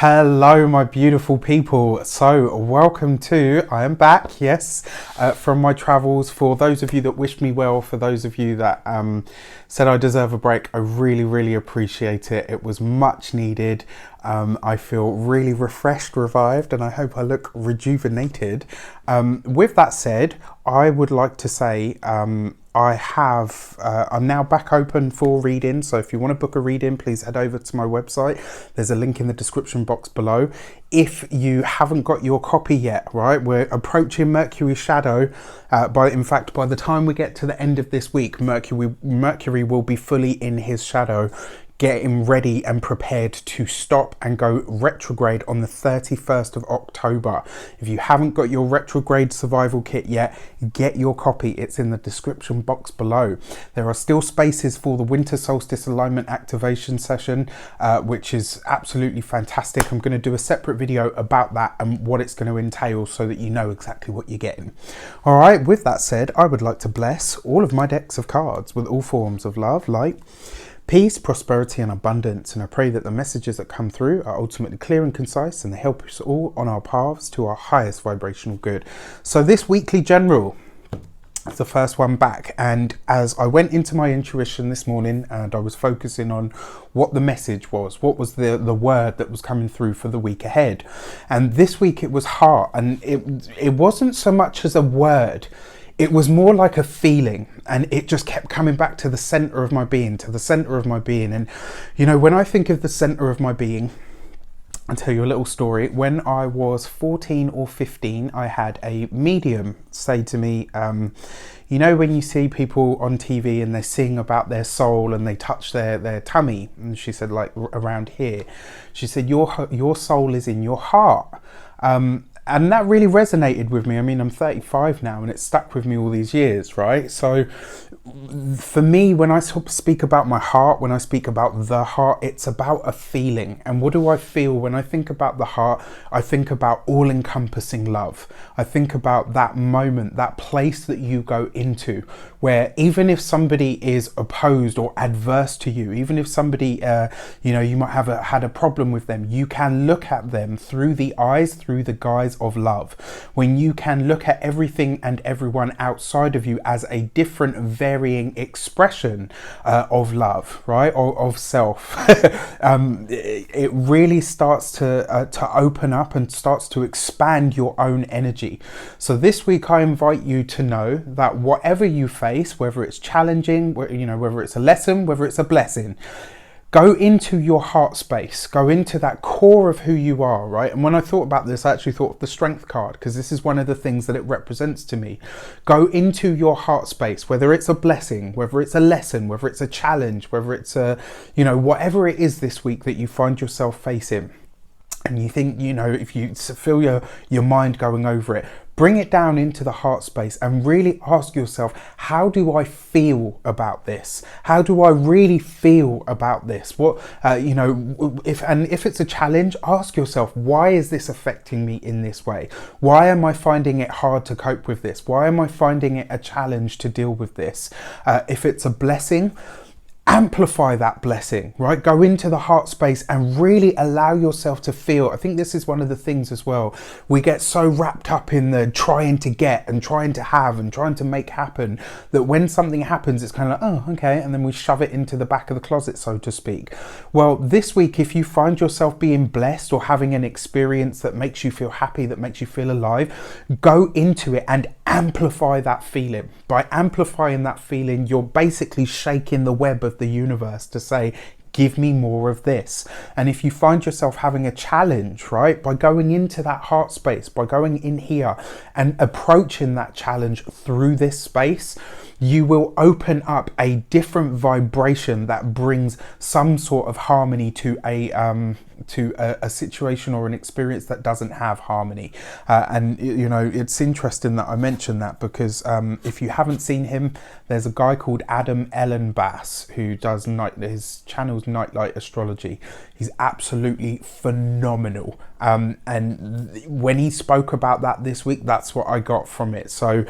Hello, my beautiful people. So welcome to, I am back, yes, from my travels. For those of you that wish me well, for those of you that said I deserve a break, I really appreciate it. It was much needed. I feel really refreshed, revived, and I hope I look rejuvenated. With that said, I would like to say I'm now back open for reading. So if you want to book a reading, please head over to my website. There's a link in the description box below. If you haven't got your copy yet, right, we're approaching Mercury Shadow. In fact, by the time we get to the end of this week, Mercury will be fully in his shadow, getting ready and prepared to stop and go retrograde on the 31st of October. If you haven't got your retrograde survival kit yet, get your copy. It's in the description box below. There are still spaces for the winter solstice alignment activation session, which is absolutely fantastic. I'm going to do a separate video about that and what it's going to entail so that you know exactly what you're getting. All right, with that said, I would like to bless all of my decks of cards with all forms of love, light, peace, prosperity and abundance, and I pray that the messages that come through are ultimately clear and concise and they help us all on our paths to our highest vibrational good. So this weekly general is the first one back, and as I went into my intuition this morning and I was focusing on what the message was, what was the word that was coming through for the week ahead, and this week it was heart, and it wasn't so much as a word. It was more like a feeling, and it just kept coming back to the center of my being, And, you know, when I think of the center of my being, I'll tell you a little story. When I was 14 or 15, I had a medium say to me, you know, when you see people on TV and they sing about their soul and they touch their tummy, and she said, like around here, she said, your soul is in your heart. And that really resonated with me. I mean, I'm 35 now and it's stuck with me all these years, right? So for me, when I speak about my heart, when I speak about the heart, it's about a feeling. And what do I feel when I think about the heart? I think about all-encompassing love. I think about that moment, that place that you go into where even if somebody is opposed or adverse to you, even if somebody, you know, you might have had a problem with them, you can look at them through the eyes, through the guise of love. When you can look at everything and everyone outside of you as a different varying expression of love, right, or of self, it really starts to open up and starts to expand your own energy. So this week I invite you to know that whatever you face, whether it's challenging, you know, whether it's a lesson, whether it's a blessing, go into your heart space, go into that core of who you are, right? And when I thought about this, I actually thought of the strength card, because this is one of the things that it represents to me. Go into your heart space, whether it's a blessing, whether it's a lesson, whether it's a challenge, whether it's a, you know, whatever it is this week that you find yourself facing. And you think, you know, if you feel your mind going over it, bring it down into the heart space and really ask yourself, how do I feel about this? How do I really feel about this? What, you know, if it's a challenge, ask yourself, why is this affecting me in this way? Why am I finding it hard to cope with this? Why am I finding it a challenge to deal with this? If it's a blessing, amplify that blessing, right? Go into the heart space and really allow yourself to feel. I think this is one of the things as well. We get so wrapped up in the trying to get and trying to have and trying to make happen that when something happens, it's kind of like, oh, okay. And then we shove it into the back of the closet, so to speak. Well, this week, if you find yourself being blessed or having an experience that makes you feel happy, that makes you feel alive, go into it and amplify that feeling. By amplifying that feeling, you're basically shaking the web of the universe to say, give me more of this. And if you find yourself having a challenge, right, by going into that heart space, by going in here and approaching that challenge through this space, you will open up a different vibration that brings some sort of harmony to a situation or an experience that doesn't have harmony. And you know, it's interesting that I mentioned that because if you haven't seen him, there's a guy called Adam Ellenbass who does his channel's Nightlight Astrology. He's absolutely phenomenal. And when he spoke about that this week, that's what I got from it. So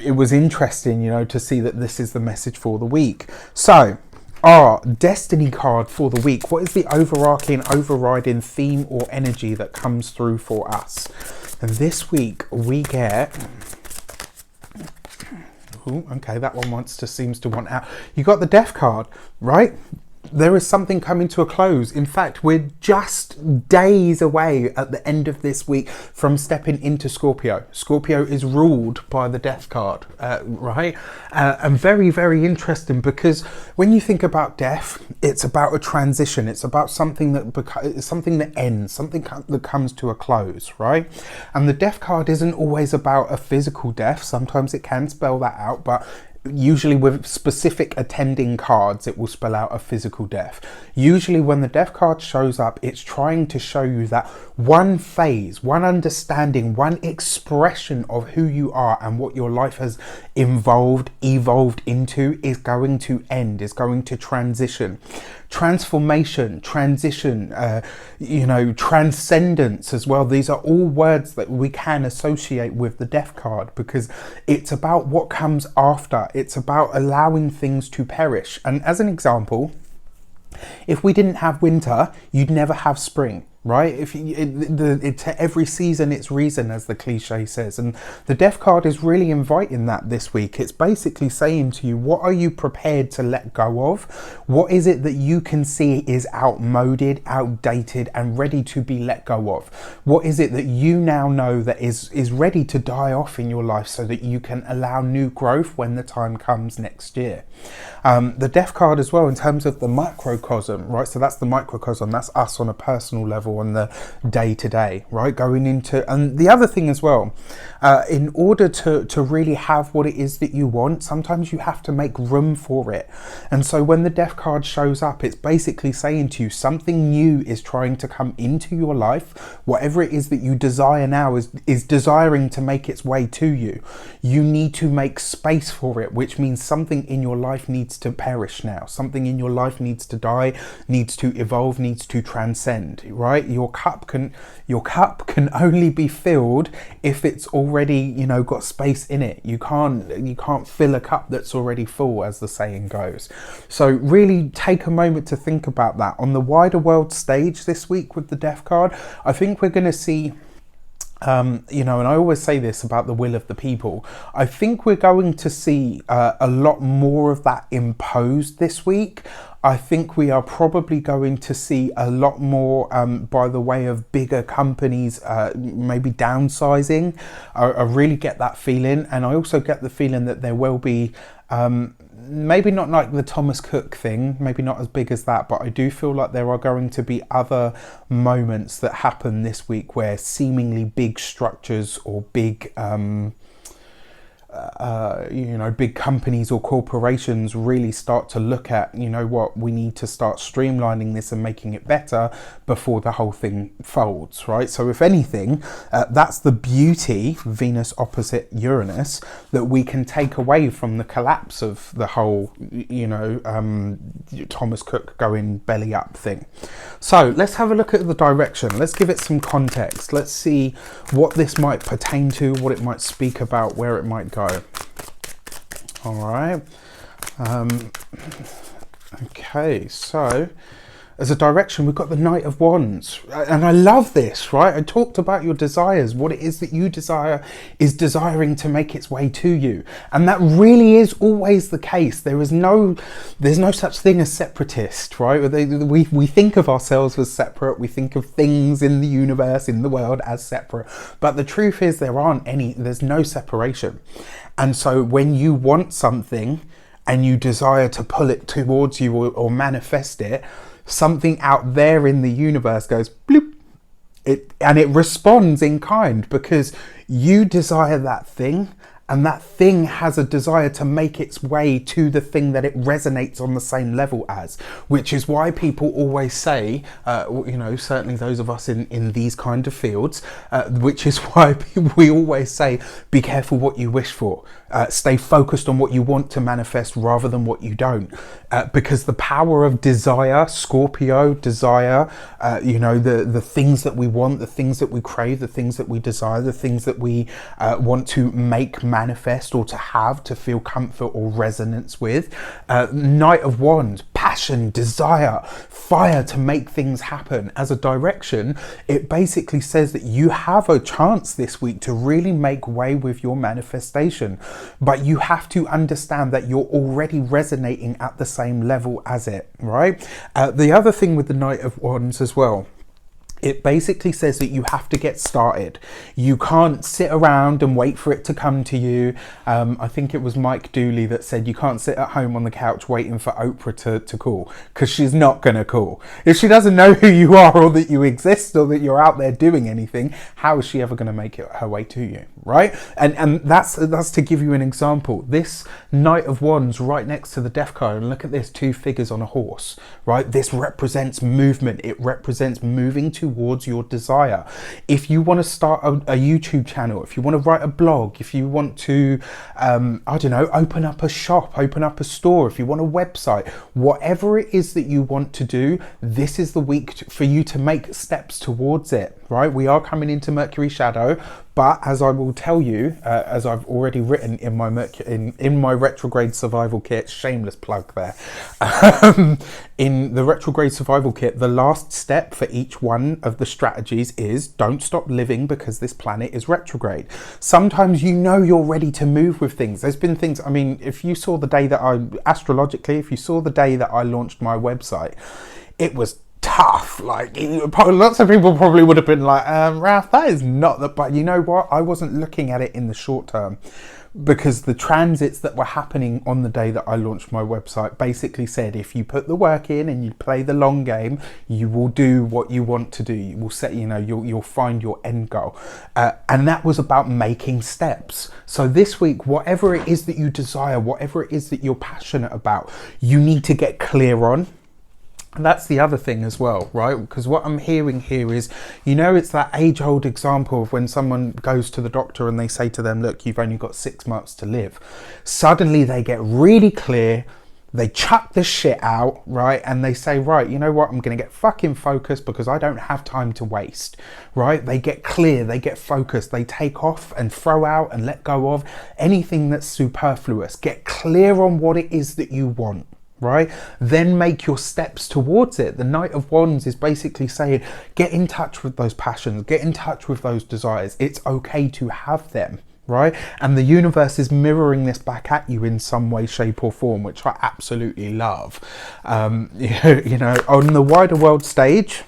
it was interesting, you know, to see that this is the message for the week. So our destiny card for the week. What is the overriding theme or energy that comes through for us? And this week we get... Ooh, okay, that one seems to want out. You got the Death card, right? There is something coming to a close. In fact, we're just days away at the end of this week from stepping into Scorpio. Scorpio is ruled by the Death card, right? And very, very interesting, because when you think about death, it's about a transition. It's about something that ends, something that comes to a close, right? And the Death card isn't always about a physical death. Sometimes it can spell that out, but usually with specific attending cards, it will spell out a physical death. Usually when the Death card shows up, it's trying to show you that one phase, one understanding, one expression of who you are and what your life has evolved into is going to end, is going to transition. Transformation, transition, transcendence as well. These are all words that we can associate with the Death card, because it's about what comes after. It's about allowing things to perish. And as an example, if we didn't have winter, you'd never have spring, right? To every season its reason, as the cliche says. And the Death card is really inviting that this week. It's basically saying to you, what are you prepared to let go of? What is it that you can see is outmoded, outdated, and ready to be let go of? What is it that you now know that is ready to die off in your life, so that you can allow new growth when the time comes next year? The Death card as well, in terms of the microcosm, right? So that's the microcosm, that's us on a personal level, on the day-to-day, right? Going into, and the other thing as well, in order to really have what it is that you want, sometimes you have to make room for it. And so when the Death card shows up, it's basically saying to you, something new is trying to come into your life. Whatever it is that you desire now is desiring to make its way to you. You need to make space for it, which means something in your life needs to perish now. Something in your life needs to die, needs to evolve, needs to transcend, right? Your cup can only be filled if it's already, got space in it. You can't fill a cup that's already full, as the saying goes. So really take a moment to think about that. On the wider world stage this week with the Death card, I think we're going to see, and I always say this about the will of the people, I think we're going to see a lot more of that imposed this week. I think we are probably going to see a lot more by the way of bigger companies maybe downsizing. I really get that feeling, and I also get the feeling that there will be maybe not like the Thomas Cook thing, maybe not as big as that, but I do feel like there are going to be other moments that happen this week where seemingly big structures or big big companies or corporations really start to look at, we need to start streamlining this and making it better before the whole thing folds, right? So if anything, that's the beauty, Venus opposite Uranus, that we can take away from the collapse of the whole, Thomas Cook going belly up thing. So let's have a look at the direction. Let's give it some context. Let's see what this might pertain to, what it might speak about, where it might go. All right. Okay, so as a direction, we've got the Knight of Wands. And I love this, right? I talked about your desires. What it is that you desire is desiring to make its way to you. And that really is always the case. There's no such thing as separatist, right? We think of ourselves as separate. We think of things in the universe, in the world, as separate. But the truth is there's no separation. And so when you want something and you desire to pull it towards you or manifest it, something out there in the universe goes bloop, and it responds in kind, because you desire that thing, and that thing has a desire to make its way to the thing that it resonates on the same level as, which is why people always say, certainly those of us in these kind of fields, which is why we always say, be careful what you wish for. Stay focused on what you want to manifest rather than what you don't. Because the power of desire, Scorpio, desire, the things that we want, the things that we crave, the things that we desire, the things that we want to make manifest or to have, to feel comfort or resonance with. Knight of Wands, passion, desire, fire to make things happen. As a direction, it basically says that you have a chance this week to really make way with your manifestation, but you have to understand that you're already resonating at the same level as it, right? The other thing with the Knight of Wands as well, it basically says that you have to get started. You can't sit around and wait for it to come to you. I think it was Mike Dooley that said you can't sit at home on the couch waiting for Oprah to call, because she's not going to call. If she doesn't know who you are or that you exist or that you're out there doing anything, how is she ever going to make it her way to you, right? And that's to give you an example. This Knight of Wands right next to the Death card, and look at this, 2 figures on a horse, right? This represents movement. It represents moving towards your desire. If you want to start a YouTube channel, if you want to write a blog, if you want to, I don't know, open up a shop, open up a store, if you want a website, whatever it is that you want to do, this is the week for you to make steps towards it, right? We are coming into Mercury Shadow, but as I will tell you, as I've already written in my in my retrograde survival kit, shameless plug there, in the retrograde survival kit, the last step for each one of the strategies is don't stop living because this planet is retrograde. Sometimes you know you're ready to move with things. There's been things, I mean, if you saw the day that astrologically, if you saw the day that I launched my website, it was tough. Like, lots of people probably would have been like, Ralph, that is not the, but you know what? I wasn't looking at it in the short term, because the transits that were happening on the day that I launched my website basically said, if you put the work in and you play the long game, you will do what you want to do. You will set, you'll find your end goal. And that was about making steps. So this week, whatever it is that you desire, whatever it is that you're passionate about, you need to get clear on. And that's the other thing as well, right? Because what I'm hearing here is, it's that age-old example of when someone goes to the doctor and they say to them, look, you've only got 6 months to live. Suddenly they get really clear, they chuck the shit out, right? And they say, right, you know what? I'm going to get fucking focused because I don't have time to waste, right? They get clear, they get focused, they take off and throw out and let go of anything that's superfluous. Get clear on what it is that you want. Right? Then make your steps towards it. The Knight of Wands is basically saying, get in touch with those passions, get in touch with those desires. It's okay to have them, right? And the universe is mirroring this back at you in some way, shape or form, which I absolutely love. On the wider world stage,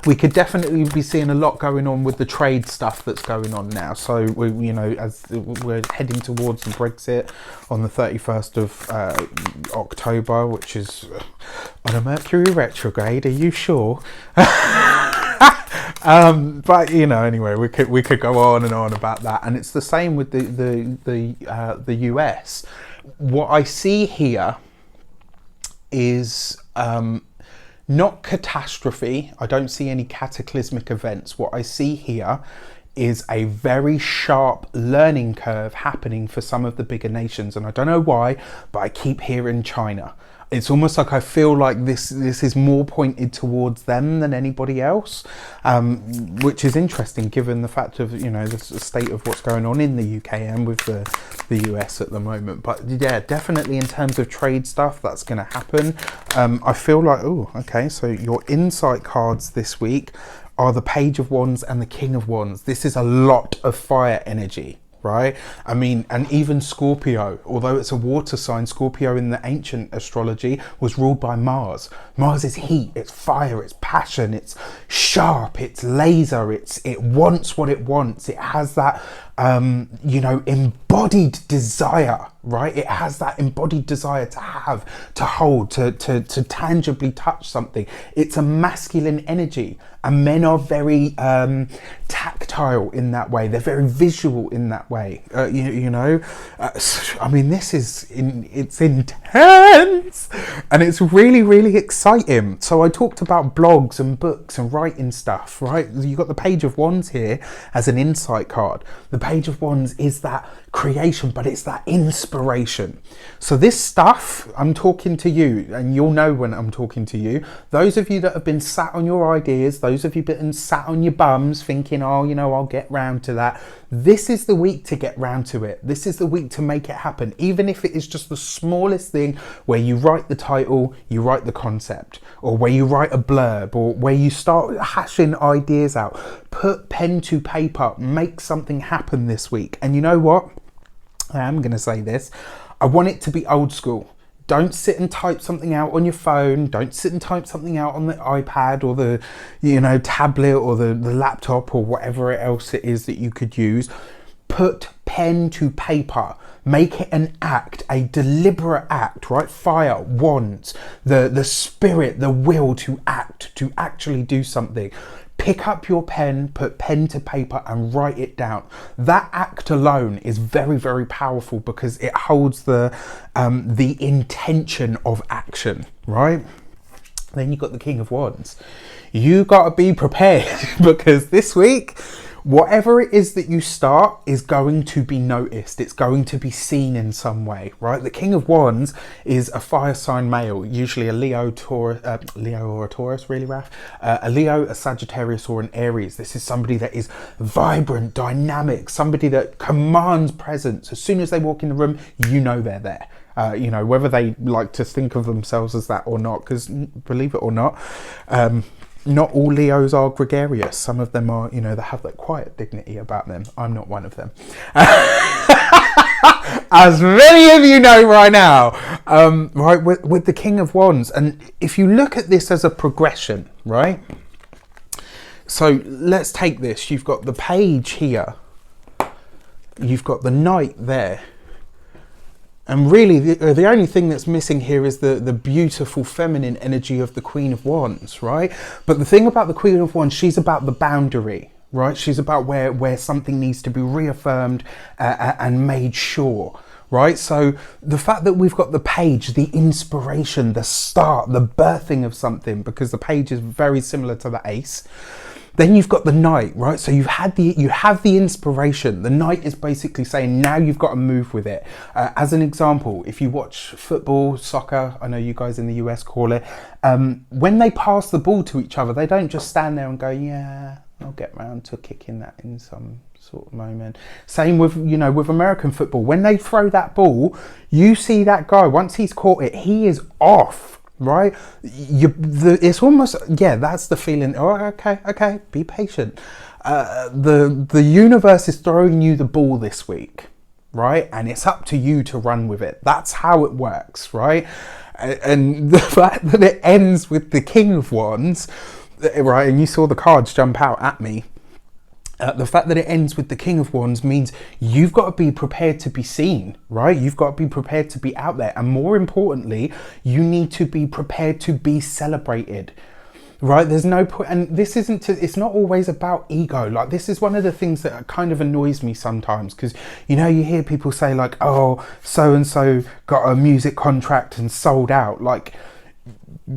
we could definitely be seeing a lot going on with the trade stuff that's going on now. So as we're heading towards Brexit on the 31st of October, which is on a Mercury retrograde. Are you sure? But anyway, we could go on and on about that, and it's the same with the US. What I see here is not catastrophe. I don't see any cataclysmic events. What I see here is a very sharp learning curve happening for some of the bigger nations. And I don't know why, but I keep hearing China. It's almost like I feel like this is more pointed towards them than anybody else, which is interesting given the fact of, the state of what's going on in the UK and with the US at the moment. But yeah, definitely in terms of trade stuff, that's going to happen. I feel like, okay, so your insight cards this week are the Page of Wands and the King of Wands. This is a lot of fire energy. Right? I mean, and even Scorpio, although it's a water sign, Scorpio in the ancient astrology was ruled by Mars. Mars is heat, it's fire, it's passion, it's sharp, it's laser, it wants what it wants. It has that, embodied desire, right? It has that embodied desire to have, to hold, to tangibly touch something. It's a masculine energy, and men are very tactile in that way. They're very visual in that way. I mean, it's intense, and it's really, really exciting. So I talked about blogs and books and writing stuff, right? You got the Page of Wands here as an insight card. The Page of Wands is that creation, but it's that inspiration. So this stuff, I'm talking to you, and you'll know when I'm talking to you. Those of you that have been sat on your ideas, those of you that have been sat on your bums thinking, no, I'll get round to that. This is the week to get round to it. This is the week to make it happen. Even if it is just the smallest thing, where you write the title, you write the concept, or where you write a blurb, or where you start hashing ideas out. Put pen to paper, make something happen this week. And you know what? I am going to say this. I want it to be old school. Don't sit and type something out on your phone. Don't sit and type something out on the iPad or the, tablet or the laptop or whatever else it is that you could use. Put pen to paper. Make it an act, a deliberate act, right? Fire, wands, the spirit, the will to act, to actually do something. Pick up your pen, put pen to paper and write it down. That act alone is very, very powerful because it holds the intention of action, right? Then you've got the King of Wands. You got to be prepared because this week, whatever it is that you start is going to be noticed. It's going to be seen in some way, right? The King of Wands is a fire sign male, usually a Leo or a Taurus, really, Raph? A Leo, a Sagittarius, or an Aries. This is somebody that is vibrant, dynamic, somebody that commands presence. As soon as they walk in the room, you know they're there. Whether they like to think of themselves as that or not, because believe it or not, not all Leos are gregarious. Some of them are, they have that quiet dignity about them. I'm not one of them. As many of you know right now, right, with the King of Wands. And if you look at this as a progression, right? So let's take this. You've got the Page here. You've got the Knight there. And really, the only thing that's missing here is the beautiful feminine energy of the Queen of Wands, right? But the thing about the Queen of Wands, she's about the boundary, right? She's about where something needs to be reaffirmed and made sure, right? So the fact that we've got the Page, the inspiration, the start, the birthing of something, because the Page is very similar to the Ace. Then you've got the Knight, right? So you have the inspiration. The Knight is basically saying now you've got to move with it. As an example, if you watch football, soccer, I know you guys in the US call it, when they pass the ball to each other, they don't just stand there and go, yeah, I'll get round to kicking that in some sort of moment. Same with, with American football. When they throw that ball, you see that guy, once he's caught it, he is off. Right? It's almost, that's the feeling. Oh, okay, be patient. The universe is throwing you the ball this week, right? And it's up to you to run with it. That's how it works, right? And the fact that it ends with the King of Wands, right? And you saw the cards jump out at me. The fact that it ends with the King of Wands means you've got to be prepared to be seen, right? You've got to be prepared to be out there. And more importantly, you need to be prepared to be celebrated, right? There's no point. And this it's not always about ego. Like, this is one of the things that kind of annoys me sometimes, because, you hear people say like, oh, so-and-so got a music contract and sold out. Like,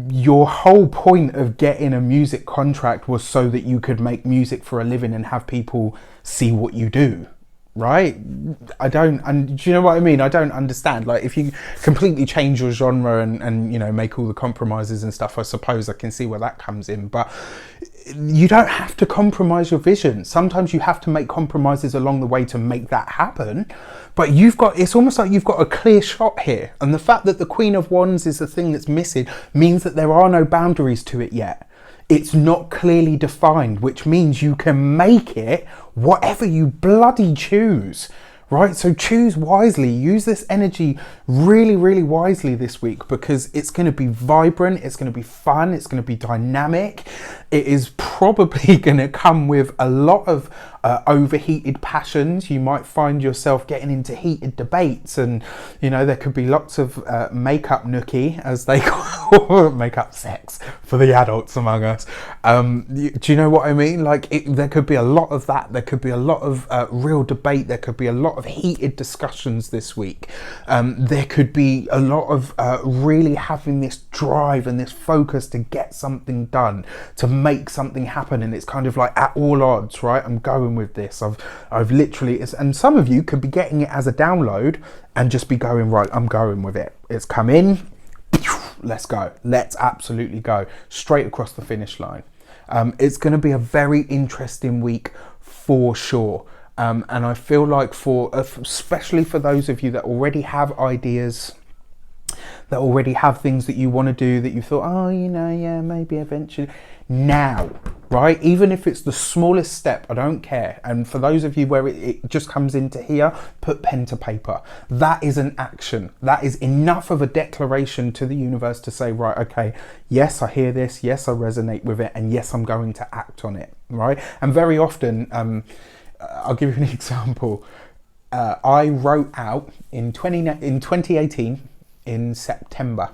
your whole point of getting a music contract was so that you could make music for a living and have people see what you do, right? And do you know what I mean? I don't understand. Like, if you completely change your genre and make all the compromises and stuff, I suppose I can see where that comes in. But you don't have to compromise your vision. Sometimes you have to make compromises along the way to make that happen. But it's almost like you've got a clear shot here. And the fact that the Queen of Wands is the thing that's missing means that there are no boundaries to it yet. It's not clearly defined, which means you can make it whatever you bloody choose. Right? So choose wisely. Use this energy really, really wisely this week, because it's going to be vibrant. It's going to be fun. It's going to be dynamic. It is probably going to come with a lot of overheated passions. You might find yourself getting into heated debates, and there could be lots of makeup nookie, as they call makeup sex for the adults among us. Do you know what I mean? Like, there could be a lot of that. There could be a lot of real debate. There could be a lot of heated discussions this week. There could be a lot of really having this drive and this focus to get something done, to make something happen. And it's kind of like at all odds, right? I'm going with this. I've literally, and some of you could be getting it as a download and just be going, right, I'm going with it. It's come in. Let's go. Let's absolutely go straight across the finish line. It's going to be a very interesting week for sure. And I feel like especially for those of you that already have ideas, that already have things that you want to do, that you thought, oh, you know, yeah, maybe eventually. Now, right? Even if it's the smallest step, I don't care. And for those of you where it just comes into here, put pen to paper. That is an action. That is enough of a declaration to the universe to say, right, okay, yes, I hear this. Yes, I resonate with it. And yes, I'm going to act on it, right? And very often, I'll give you an example. I wrote out in 2018, in September,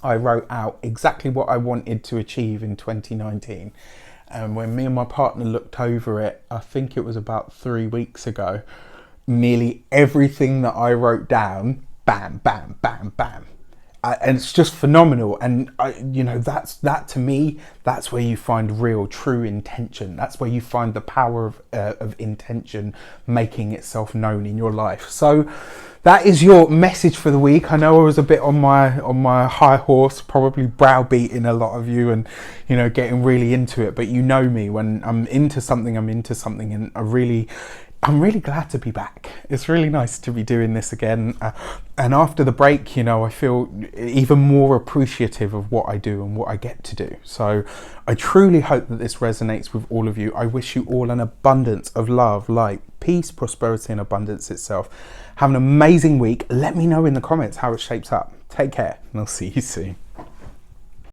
I wrote out exactly what I wanted to achieve in 2019. And when me and my partner looked over it, I think it was about 3 weeks ago, nearly everything that I wrote down, bam, bam, bam, bam. And it's just phenomenal. And you know, that to me, that's where you find real, true intention. That's where you find the power of intention making itself known in your life. So that is your message for the week. I know I was a bit on my high horse, probably browbeating a lot of you, and you know, getting really into it. But you know me, when I'm into something, and I'm really glad to be back. It's really nice to be doing this again. And after the break, you know, I feel even more appreciative of what I do and what I get to do. So I truly hope that this resonates with all of you. I wish you all an abundance of love, light, peace, prosperity, and abundance itself. Have an amazing week. Let me know in the comments how it shapes up. Take care, and I'll see you soon.